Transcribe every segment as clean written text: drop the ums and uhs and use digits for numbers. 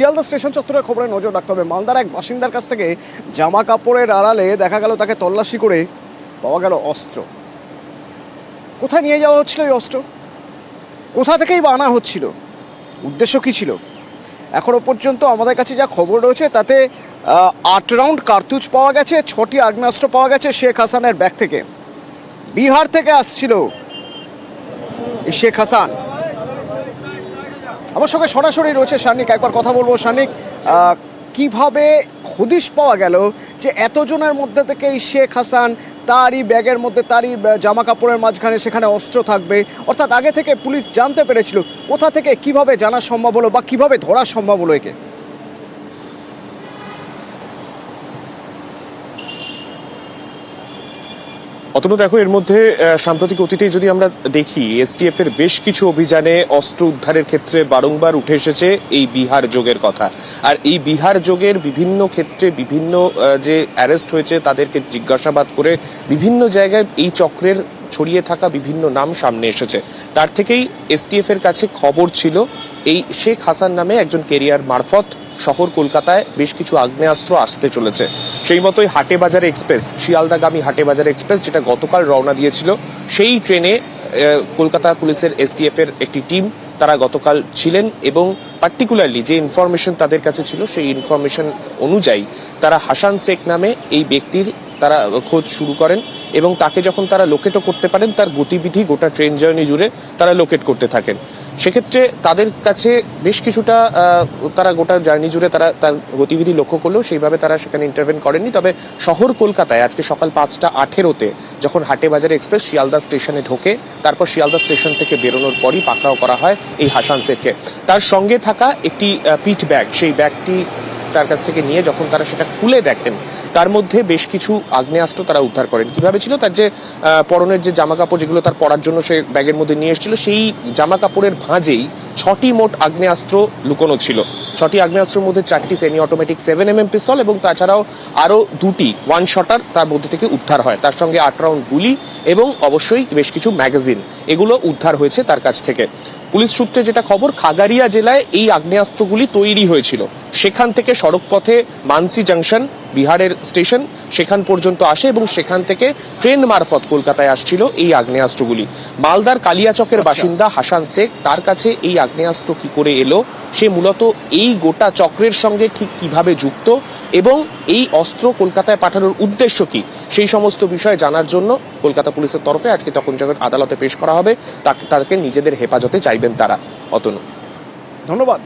Sealdah station চত্বরের খবরে নজর রাখতে হবে। মালদার এক বাসিন্দার কাছ থেকে জামা কাপড়ের আড়ালে দেখা গেল তাকে তল্লাশি করে পাওয়া গেল অস্ত্র। কোথায় নিয়ে যাওয়া হচ্ছিল এই অস্ত্র? কোথা থেকেই বা আনা হচ্ছিল? উদ্দেশ্য কী ছিল? এখনো পর্যন্ত আমাদের কাছে যা খবর রয়েছে তাতে 8 রাউন্ড কার্তুজ পাওয়া গেছে, 6টি আগ্নেয়াস্ত্র পাওয়া গেছে শেখ হাসানের ব্যাগ থেকে। বিহার থেকে আসছিল এই শেখ হাসান। আমার সঙ্গে সরাসরি রয়েছে সানিক, একবার কথা বলবো। সানিক, কিভাবে হদিশ পাওয়া গেল যে এতজনের মধ্যে থেকে এই শেখ হাসান তারই ব্যাগের মধ্যে, তারই জামা কাপড়ের মাঝখানে সেখানে অস্ত্র থাকবে? অর্থাৎ আগে থেকে পুলিশ জানতে পেরেছিল? কোথা থেকে কিভাবে জানা সম্ভব হলো বা কিভাবে ধরা সম্ভব হলো একে? অতনু, দেখো, এর মধ্যে সাম্প্রতিক অতীতে যদি আমরা দেখি, এসটিএফ এর বেশ কিছু অভিযানে অস্ত্র উদ্ধারের ক্ষেত্রে বারংবার উঠে এসেছে এই বিহার যোগের কথা। আর এই বিহার যোগের বিভিন্ন ক্ষেত্রে বিভিন্ন যে অ্যারেস্ট হয়েছে তাদেরকে জিজ্ঞাসাবাদ করে বিভিন্ন জায়গায় এই চক্রের ছড়িয়ে থাকা বিভিন্ন নাম সামনে এসেছে। তার থেকেই এসটিএফ এর কাছে খবর ছিল এই শেখ হাসান নামে একজন কেরিয়ার মারফত শহর কলকাতায় বেশ কিছু আগ্নেয়াস্ত্র আসতে চলেছে। সেই মতোই হাটেবাজার এক্সপ্রেস, শিয়ালদাগামী হাটেবাজার এক্সপ্রেস, যেটা গতকাল রওনা দিয়েছিল, সেই ট্রেনে কলকাতা পুলিশের এসটিএফ এর একটি টিম তারা গতকাল ছিলেন এবং পার্টিকুলারলি যে ইনফরমেশন তাদের কাছে ছিল সেই ইনফরমেশন অনুযায়ী তারা হাসান শেখ নামে এই ব্যক্তির তারা খোঁজ শুরু করেন এবং তাকে যখন তারা লোকেটও করতে পারেন, তার গতিবিধি গোটা ট্রেন জার্নি জুড়ে তারা লোকেট করতে থাকেন। সেক্ষেত্রে তাদের কাছে বেশ কিছুটা তারা গোটা জার্নি জুড়ে তারা তার গতিবিধি লক্ষ্য করলেও সেইভাবে তারা সেখানে ইন্টারভেন করেননি। তবে শহর কলকাতায় আজকে সকাল 5টা 18-তে যখন হাটেবাজার এক্সপ্রেস শিয়ালদা স্টেশনে ঢোকে, তারপর শিয়ালদা স্টেশন থেকে বেরোনোর পরই পাকড়াও করা হয় এই হাসান শেখকে। তার সঙ্গে থাকা একটি পিট ব্যাগ, সেই ব্যাগটি তার কাছ থেকে নিয়ে যখন তারা সেটা খুলে দেখেন, তার মধ্যে বেশ কিছু আগ্নেয়াস্ত্র তারা উদ্ধার করেন। কিভাবে ছিল? তার যে পরনের যে জামা কাপড় যেগুলো তার পরার জন্য সে ব্যাগের মধ্যে নিয়ে এসেছিল, সেই জামা কাপড়ের ভাঁজেই 6টি মোট আগ্নেয়াস্ত্র লুকোনো ছিল। 6টি আগ্নেয়াস্ত্রের মধ্যে 4টি সেমি অটোমেটিক 7mm পিস্তল এবং তাছাড়াও আরো 2টি ওয়ান শটার তার মধ্যে থেকে উদ্ধার হয়। তার সঙ্গে 8 রাউন্ড গুলি এবং অবশ্যই বেশ কিছু ম্যাগাজিন, এগুলো উদ্ধার হয়েছে তার কাছ থেকে। পুলিশ সূত্রে যেটা খবর, খাগারিয়া জেলায় এই আগ্নেয়াস্ত্রগুলি তৈরি হয়েছিল। সেখান থেকে সড়ক পথে মানসি জাংশন বিহারের স্টেশন, সেখান পর্যন্ত আসে এবং সেখান থেকে ট্রেন মারফত কলকাতায় আসছিল এই আগ্নেয়াস্ত্রগুলি। মালদার কালিয়াচকের বাসিন্দা হাসান শেখ, তার কাছে এই আগ্নেয়াস্ত্র কি করে এলো, সে মূলত এই গোটা চক্রের সঙ্গে ঠিক কিভাবে যুক্ত এবং এই অস্ত্র কলকাতায় পাঠানোর উদ্দেশ্য কি, সেই সমস্ত বিষয় জানার জন্য কলকাতা পুলিশের তরফে আজকে তখন যখন আদালতে পেশ করা হবে, তাকে নিজেদের হেফাজতে চাইবেন তারা। অতনু, ধন্যবাদ।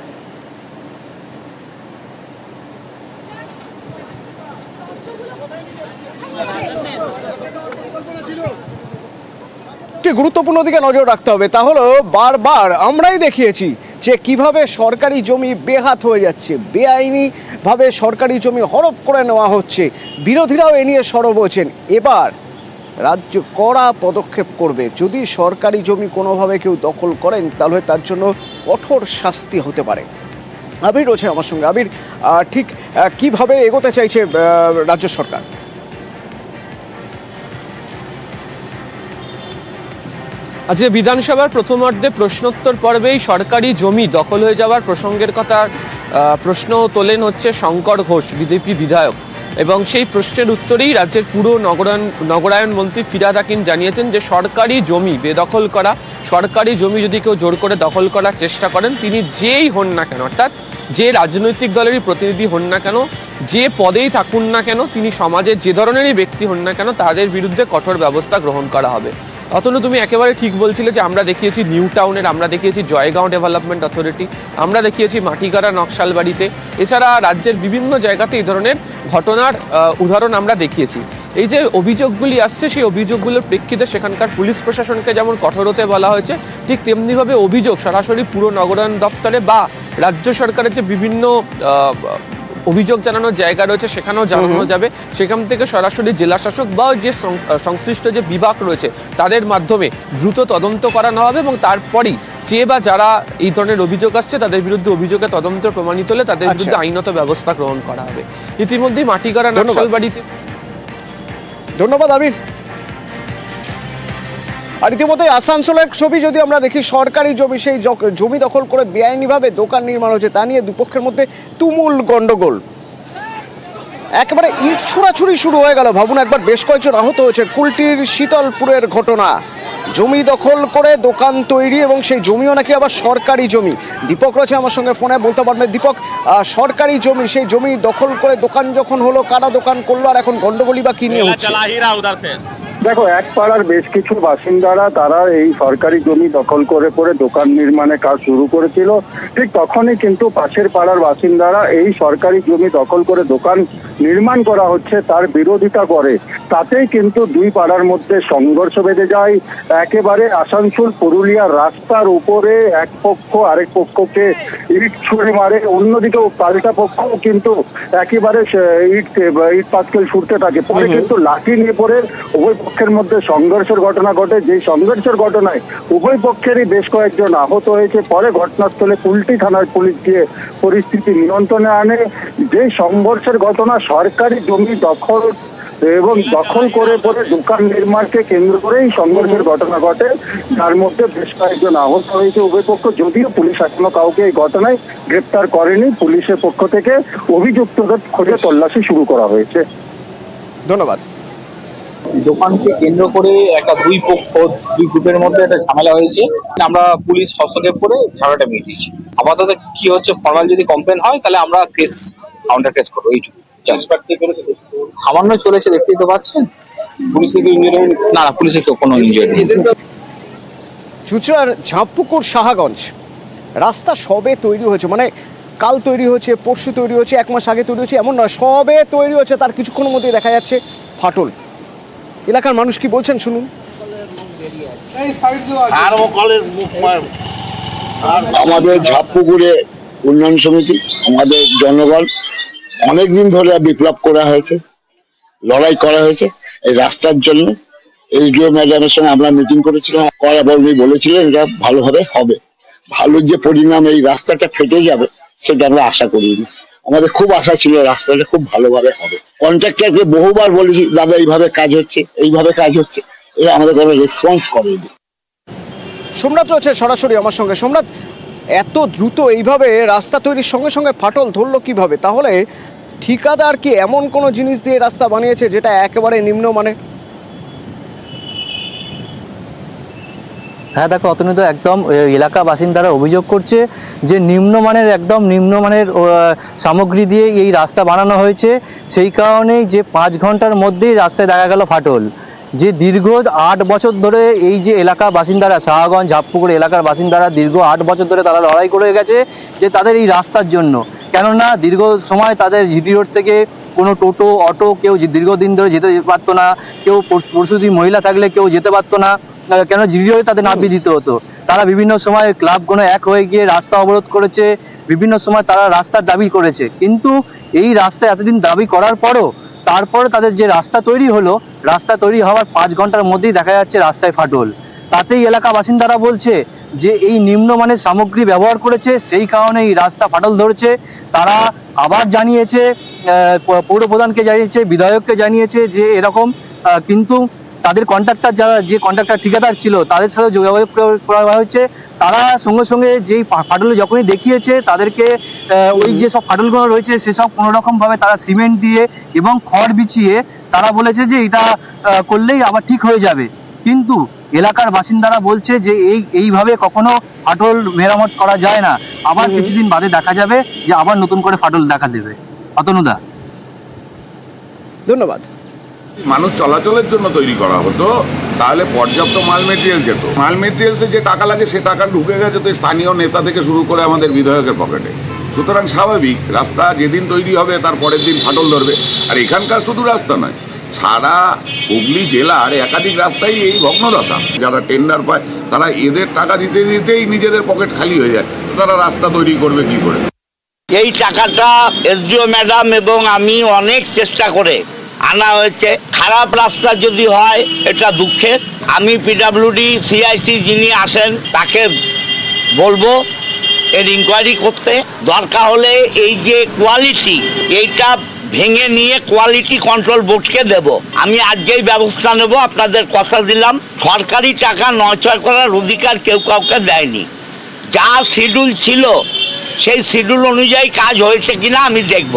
গুরুত্বপূর্ণ দিকে নজর রাখতে হবে। তা হলো, বারবার আমরাই দেখিয়েছি যে কিভাবে সরকারি জমি বেহাত হয়ে যাচ্ছে, বেআইনি ভাবে সরকারি জমি হড়প করে নেওয়া হচ্ছে। বিরোধীরাও এ নিয়ে সরব হয়েছেন। এবার রাজ্য কড়া পদক্ষেপ করবে। যদি সরকারি জমি কোনোভাবে কেউ দখল করেন তাহলে তার জন্য কঠোর শাস্তি হতে পারে। আবির রয়েছে আমার সঙ্গে। আবির, ঠিক কিভাবে এগোতে চাইছে রাজ্য সরকার? আজকে বিধানসভার প্রথমার্ধে প্রশ্নোত্তর পর্বেই সরকারি জমি দখল হয়ে যাওয়ার প্রসঙ্গের কথা প্রশ্ন তোলেন হচ্ছে শঙ্কর ঘোষ, বিজেপি বিধায়ক, এবং সেই প্রশ্নের উত্তরেই রাজ্যের পুর নগরায়ন মন্ত্রী ফিরহাদ হাকিম জানিয়েছেন যে সরকারি জমি বেদখল করা, সরকারি জমি যদি কেউ জোর করে দখল করার চেষ্টা করেন, তিনি যেই হন না কেন, অর্থাৎ যে রাজনৈতিক দলেরই প্রতিনিধি হন না কেন, যে পদেই থাকুন না কেন, তিনি সমাজের যে ধরনেরই ব্যক্তি হন না কেন, তাদের বিরুদ্ধে কঠোর ব্যবস্থা গ্রহণ করা হবে। অতনু, তুমি একেবারে ঠিক বলছিলে যে আমরা দেখিয়েছি নিউ টাউনের, আমরা দেখিয়েছি জয়গাঁও ডেভেলপমেন্ট অথরিটি, আমরা দেখিয়েছি মাটিগাড়া নকশালবাড়িতে, এছাড়া রাজ্যের বিভিন্ন জায়গাতে এই ধরনের ঘটনার উদাহরণ আমরা দেখিয়েছি। এই যে অভিযোগগুলি আসছে, সেই অভিযোগগুলোর প্রেক্ষিতে সেখানকার পুলিশ প্রশাসনকে যেমন কঠোর হতে বলা হয়েছে, ঠিক তেমনিভাবে অভিযোগ সরাসরি পুর নগরায়ণ দপ্তরে বা রাজ্য সরকারের যে বিভিন্ন অভিযোগ জানানোর জায়গা রয়েছে সেখানেও জানানো যাবে। সেখান থেকে সরাসরি জেলা শাসক বা যে সংশ্লিষ্ট যে বিভাগ রয়েছে তাদের মাধ্যমে দ্রুত তদন্ত করানো হবে এবং তারপরই যে বা যারা এই ধরনের অভিযোগ আসছে তাদের বিরুদ্ধে অভিযোগে তদন্ত প্রমাণিত হলে তাদের বিরুদ্ধে আইনত ব্যবস্থা গ্রহণ করা হবে। ইতিমধ্যেই মাটিগাড়া নকশালবাড়িতে। ধন্যবাদ আবির। আর ইতিমধ্যে আসানসোলের ছবি যদি আমরা দেখি, সরকারি জমি, সেই জমি দখল করে বেআইনিভাবে দোকান নির্মাণ হচ্ছে, তা নিয়ে দুপক্ষের মধ্যে তুমুল গন্ডগোল। একেবারে ইট ছোড়াছুড়ি শুরু হয়ে গেল। ভাবুন একবার, বেশ কয়েকজন আহত হয়েছে। কুলটির শীতলপুরের ঘটনা। জমি দখল করে দোকান তৈরি, এবং সেই জমিও নাকি আবার সরকারি জমি। দীপক রয়েছে আমার সঙ্গে ফোনে, বলতে পারবেন দীপক, সরকারি জমি, সেই জমি দখল করে দোকান যখন হলো, কারা দোকান করলো, আর এখন গন্ডগোলই বা কি নিয়ে হচ্ছে? দেখো, এক পাড়ার বেশ কিছু বাসিন্দারা তারা এই সরকারি জমি দখল করে দোকান নির্মাণের কাজ শুরু করেছিল। ঠিক তখনই কিন্তু পাশের পাড়ার বাসিন্দারা এই সরকারি জমি দখল করে দোকান নির্মাণ করা হচ্ছে তার বিরোধিতা করে। তাতেই কিন্তু দুই পাড়ার মধ্যে সংঘর্ষ বেঁধে যায়। একেবারে আসানসোল পুরুলিয়ার রাস্তার উপরে এক পক্ষ আরেক পক্ষকে ইট ছুঁড়ে মারে, অন্যদিকে পাল্টা পক্ষ কিন্তু একেবারে ইট পাটকেল ছুটতে থাকে। পরে কিন্তু লাঠি নিয়ে পড়ে উভয় পক্ষের মধ্যে সংঘর্ষের ঘটনা ঘটে। যে সংঘর্ষের ঘটনায় উভয় পক্ষেরই বেশ কয়েকজন আহত হয়েছে। পরে ঘটনাস্থলে কুলটি থানার পুলিশ গিয়ে পরিস্থিতি নিয়ন্ত্রণে আনে। যে সংঘর্ষের ঘটনা সরকারি জমি দখল এবং দখল করে দোকান নির্মাণকে কেন্দ্র করেই সংঘর্ষের ঘটনা ঘটে, যার মধ্যে বেশ কয়েকজন আহত হয়েছে উভয় পক্ষ। যদিও পুলিশ এখনো কাউকে এই ঘটনায় গ্রেপ্তার করেনি। পুলিশের পক্ষ থেকে অভিযুক্তদের খোঁজে তল্লাশি শুরু করা হয়েছে। ধন্যবাদ। দোকানকে কেন্দ্র করে একটা দুই গ্রুপের মধ্যে একটা ঝামেলা হয়েছে। আমরা পুলিশ হস্তক্ষেপ করে ঝামেলাটা মিটিয়েছি। আপাতত কি হচ্ছে, ফর্মাল যদি কমপ্লেন হয় তাহলে আমরা কাউন্টার কেস করবো, এইটুকু। সামান্য চলেছে, দেখতেই তো পাচ্ছেন। পুলিশের না, পুলিশের তো কোনো ইনজুরি নেই। চুঁচুড়ার ঝাঁপপুকুর সাহাগঞ্জ রাস্তা সবে তৈরি হয়েছে, মানে কাল তৈরি হয়েছে, পরশু তৈরি হয়েছে, এক মাস আগে তৈরি হয়েছে, এমন নয়, সবে তৈরি হয়েছে। তার কিছুক্ষণের মধ্যে দেখা যাচ্ছে ফাটল। এলাকার মানুষ কি বলছেন শুনুন। আমাদের ঝাঁপপুকুরে উন্নয়ন সমিতি, আমাদের জনগণ অনেকদিন ধরে বিপ্লব করা হয়েছে, লড়াই করা হয়েছে এই রাস্তার জন্য। এইচডিও ম্যাডামের সঙ্গে আমরা মিটিং করেছিলাম, করার পর উনি বলেছিলেন এটা ভালোভাবে হবে। ভালো যে পরিণাম এই রাস্তাটা ফেটে যাবে সেটা আমরা আশা করিনি। আমাদের খুব আশা ছিল রাস্তাটা খুব ভালোভাবে হবে। কন্ট্রাক্টরকে বহুবার বলেছি, দাদা এইভাবে কাজ হচ্ছে, এইভাবে কাজ হচ্ছে, এরা আমাদের কোনো রেসপন্স করেনি। সোমনাথ রয়েছে সরাসরি আমার সঙ্গে। সোমনাথ, এত দ্রুত এইভাবে রাস্তা তৈরির সঙ্গে সঙ্গে ফাটল ধরলো কিভাবে? তাহলে ঠিকাদার কি এমন কোনো জিনিস দিয়ে রাস্তা বানিয়েছে যেটা একেবারে নিম্নমানের? হ্যাঁ দেখো অতনুদা, একদম এলাকা বাসিন্দারা অভিযোগ করছে যে একদম নিম্নমানের সামগ্রী দিয়ে এই রাস্তা বানানো হয়েছে। সেই কারণেই যে 5 ঘন্টার মধ্যেই রাস্তায় দেখা গেল ফাটল। যে দীর্ঘ 8 বছর ধরে এই যে এলাকা বাসিন্দারা, সাহাগঞ্জ ঝাঁপপুকুর এলাকার বাসিন্দারা দীর্ঘ 8 বছর ধরে তারা লড়াই করে গেছে যে তাদের এই রাস্তার জন্য। কেননা দীর্ঘ সময় তাদের জিটি রোড থেকে কোনো টোটো অটো কেউ দীর্ঘদিন ধরে যেতে পারতো না, কেউ প্রসূতি মহিলা থাকলে কেউ যেতে পারতো না, কেন জিটি রোডে তাদের নামিয়ে দিতে হতো। তারা বিভিন্ন সময় ক্লাবগুলো এক হয়ে গিয়ে রাস্তা অবরোধ করেছে, বিভিন্ন সময় তারা রাস্তার দাবি করেছে। কিন্তু এই রাস্তা এতদিন দাবি করার পরও তারপরে তাদের যে রাস্তা তৈরি হলো, রাস্তা তৈরি হওয়ার 5 ঘন্টার মধ্যেই দেখা যাচ্ছে রাস্তায় ফাটল। তাতেই এলাকা বাসিন্দারা বলছে যে এই নিম্নমানের সামগ্রী ব্যবহার করেছে, সেই কারণে এই রাস্তা ফাটল ধরেছে। তারা আবার জানিয়েছে, পৌর প্রধানকে জানিয়েছে, বিধায়ককে জানিয়েছে যে এরকম, কিন্তু তাদের কন্ট্রাক্টর ঠিকাদার ছিল তাদের সাথে যোগাযোগ করা হয়েছে। তারা সঙ্গে সঙ্গে যেই ফাটল যখনই দেখিয়েছে তাদেরকে ওই যে সব ফাটলগুলো রয়েছে সেসব কোনো রকম ভাবে তারা সিমেন্ট দিয়ে এবং খড় বিছিয়ে তারা বলেছে যে এটা করলেই আবার ঠিক হয়ে যাবে। কিন্তু এলাকার বাসিন্দারা বলছে যে এইভাবে কখনো ফাটল মেরামত করা যায় না, আবার কিছুদিন বাদে দেখা যাবে যে আবার নতুন করে ফাটল দেখা দেবে। অতনুদা, ধন্যবাদ। মানুষ চলাচলের জন্য তৈরি করা হতো, তাহলে পর্যাপ্ত মাল মেটেরিয়াল যেত। মাল মেটেরিয়ালসে যে টাকা লাগে সে টাকা ঢুকে গেছে তো স্থানীয় নেতা থেকে শুরু করে আমাদের বিধায়কের পকেটে। সুতরাং স্বাভাবিক, রাস্তা যেদিন তৈরি হবে তার পরের দিন ফাটল ধরবে। আর এখানকার শুধু রাস্তা নয়, সারা হুগলি জেলার একাধিক রাস্তায় এই ভগ্নদশা। যারা টেন্ডার পায় তারা এদের টাকা দিতে দিতেই নিজেদের পকেট খালি হয়ে যায়, তারা রাস্তা তৈরি করবে কি করে? এই টাকাটা এসডিও ম্যাডাম এবং আমি অনেক চেষ্টা করে আনা হয়েছে। খারাপ রাস্তা যদি হয় এটা দুঃখের। আমি পিডাব্লিউডি সিআইসি যিনি আসেন তাকে বলবো এর ইনকোয়ারি করতে, দরকার হলে এই যে কোয়ালিটি এইটা ভেঙে নিয়ে কোয়ালিটি কন্ট্রোল বোর্ডকে দেব। আমি আজকেই ব্যবস্থা নেব, আপনাদের কথা দিলাম। সরকারি টাকা নয়ছয় করার অধিকার কেউ কাউকে দেয়নি। যা শিডিউল ছিল সেই শিডিউল অনুযায়ী কাজ হয়েছে কিনা আমি দেখব।